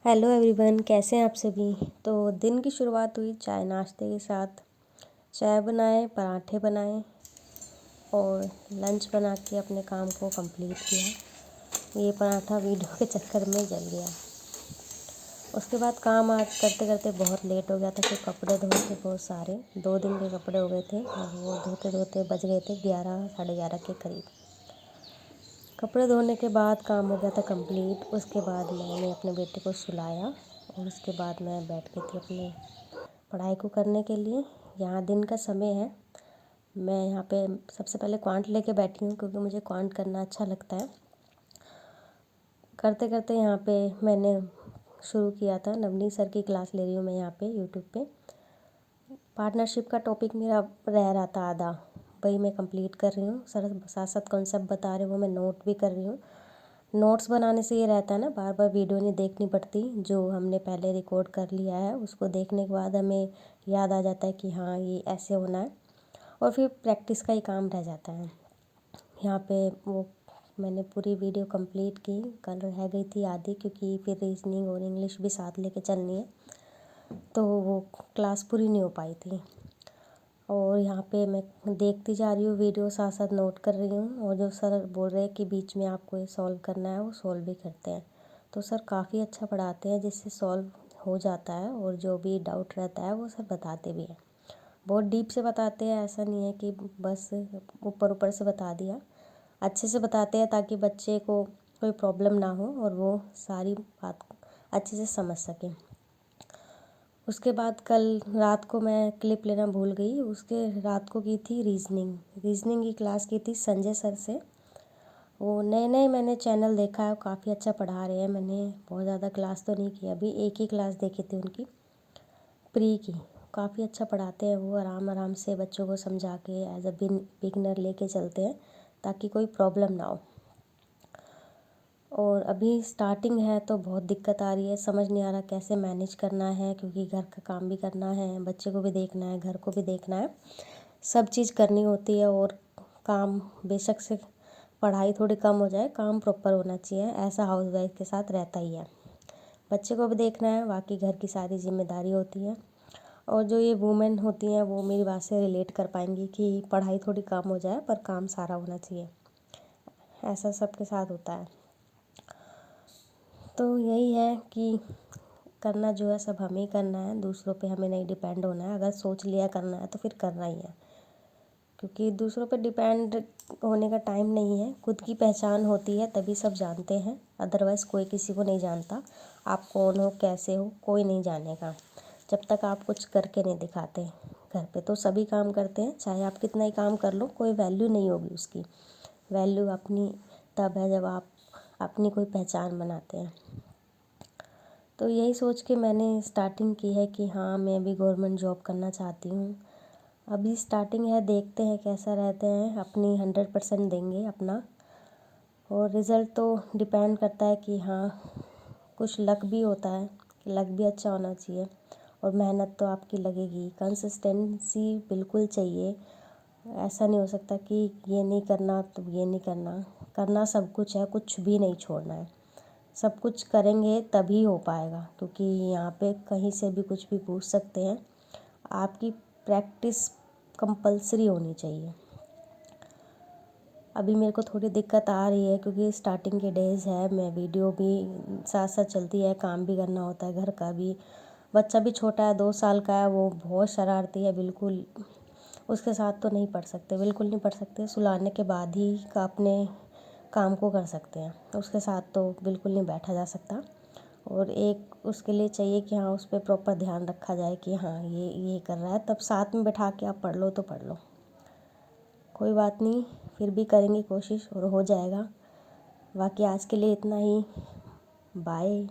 Hello everyone, कैसे हैं आप सभी। तो दिन की शुरुआत हुई चाय नाश्ते के साथ। चाय बनाए, पराठे बनाए और लंच बना के अपने काम को कंप्लीट किया। ये पराठा वीडियो के चक्कर में जल गया। उसके बाद काम आज करते करते बहुत लेट हो गया था, फिर कपड़े धोए थे बहुत सारे। 2 दिन के कपड़े हो गए थे और वो धोते धोते बज गए थे 11 साढ़े 11 के करीब। कपड़े धोने के बाद काम हो गया था कंप्लीट। उसके बाद मैंने अपने बेटे को सुलाया और उसके बाद मैं बैठ गई थी अपने पढ़ाई को करने के लिए। यहाँ दिन का समय है। मैं यहाँ पे सबसे पहले क्वांट लेके बैठी हूँ क्योंकि मुझे क्वांट करना अच्छा लगता है। करते करते यहाँ पे मैंने शुरू किया था, नवनीत सर की क्लास ले रही हूँ मैं यहाँ पे यूट्यूब पे। पार्टनरशिप का टॉपिक मेरा रह रहा था आधा, वही मैं कंप्लीट कर रही हूँ। सर साथ साथ कॉन्सेप्ट बता रहे वो मैं नोट भी कर रही हूँ। नोट्स बनाने से ये रहता है ना, बार बार वीडियो नहीं देखनी पड़ती। जो हमने पहले रिकॉर्ड कर लिया है उसको देखने के बाद हमें याद आ जाता है कि हाँ ये ऐसे होना है, और फिर प्रैक्टिस का ही काम रह जाता है। यहाँ पे वो मैंने पूरी वीडियो कंप्लीट की। कल रह गई थी आधी क्योंकि फिर रीजनिंग और इंग्लिश भी साथ लेके चलनी है, तो वो क्लास पूरी नहीं हो पाई थी। और यहाँ पे मैं देखती जा रही हूँ वीडियो, साथ साथ नोट कर रही हूँ। और जो सर बोल रहे हैं कि बीच में आपको ये सॉल्व करना है, वो सॉल्व भी करते हैं। तो सर काफ़ी अच्छा पढ़ाते हैं जिससे सॉल्व हो जाता है, और जो भी डाउट रहता है वो सर बताते भी हैं। बहुत डीप से बताते हैं, ऐसा नहीं है कि बस ऊपर ऊपर से बता दिया। अच्छे से बताते हैं ताकि बच्चे को कोई प्रॉब्लम ना हो और वो सारी बात अच्छे से समझ सकें। उसके बाद कल रात को मैं क्लिप लेना भूल गई। उसके रात को की थी रीजनिंग की क्लास की थी संजय सर से। वो नए नए मैंने चैनल देखा है, काफ़ी अच्छा पढ़ा रहे हैं। मैंने बहुत ज़्यादा क्लास तो नहीं की, अभी एक ही क्लास देखी थी उनकी प्री की। काफ़ी अच्छा पढ़ाते हैं वो, आराम आराम से बच्चों को समझा के एज अ बिगनर लेके चलते हैं ताकि कोई प्रॉब्लम ना हो। और अभी स्टार्टिंग है तो बहुत दिक्कत आ रही है, समझ नहीं आ रहा कैसे मैनेज करना है, क्योंकि घर का काम भी करना है, बच्चे को भी देखना है, घर को भी देखना है, सब चीज़ करनी होती है। और काम बेशक से पढ़ाई थोड़ी कम हो जाए, काम प्रॉपर होना चाहिए, ऐसा हाउसवाइफ के साथ रहता ही है। बच्चे को भी देखना है, बाकी घर की सारी जिम्मेदारी होती है। और जो ये वुमेन होती हैं वो मेरी बात से रिलेट कर पाएंगी कि पढ़ाई थोड़ी कम हो जाए पर काम सारा होना चाहिए, ऐसा सबके साथ होता है। तो यही है कि करना जो है सब हमें ही करना है, दूसरों पे हमें नहीं डिपेंड होना है। अगर सोच लिया करना है तो फिर करना ही है, क्योंकि दूसरों पे डिपेंड होने का टाइम नहीं है। खुद की पहचान होती है तभी सब जानते हैं, अदरवाइज़ कोई किसी को नहीं जानता। आप कौन हो, कैसे हो, कोई नहीं जानेगा जब तक आप कुछ करके नहीं दिखाते। घर पे तो सभी काम करते हैं, चाहे आप कितना ही काम कर लो, कोई वैल्यू नहीं होगी उसकी। वैल्यू अपनी तब है जब आप अपनी कोई पहचान बनाते हैं। तो यही सोच के मैंने स्टार्टिंग की है कि हाँ मैं भी गवर्नमेंट जॉब करना चाहती हूँ। अभी स्टार्टिंग है, देखते हैं कैसा रहते हैं, अपनी 100% देंगे अपना। और रिज़ल्ट तो डिपेंड करता है कि हाँ कुछ लक भी होता है, कि लक भी अच्छा होना चाहिए। और मेहनत तो आपकी लगेगी, कंसिस्टेंसी बिल्कुल चाहिए। ऐसा नहीं हो सकता कि ये नहीं करना तो ये नहीं करना, करना सब कुछ है, कुछ भी नहीं छोड़ना है। सब कुछ करेंगे तभी हो पाएगा, क्योंकि यहाँ पे कहीं से भी कुछ भी पूछ सकते हैं। आपकी प्रैक्टिस कंपलसरी होनी चाहिए। अभी मेरे को थोड़ी दिक्कत आ रही है क्योंकि स्टार्टिंग के डेज़ है, मैं वीडियो भी साथ साथ चलती है, काम भी करना होता है, घर का भी। बच्चा भी छोटा है, 2 साल का है, वो बहुत शरारती है बिल्कुल। उसके साथ तो नहीं पढ़ सकते, बिल्कुल नहीं पढ़ सकते। सुलाने के बाद ही का अपने काम को कर सकते हैं, उसके साथ तो बिल्कुल नहीं बैठा जा सकता। और एक उसके लिए चाहिए कि हाँ उस पर प्रॉपर ध्यान रखा जाए कि हाँ ये कर रहा है, तब साथ में बैठा के आप पढ़ लो तो पढ़ लो। कोई बात नहीं, फिर भी करेंगे कोशिश और हो जाएगा। बाकी आज के लिए इतना ही। बाय।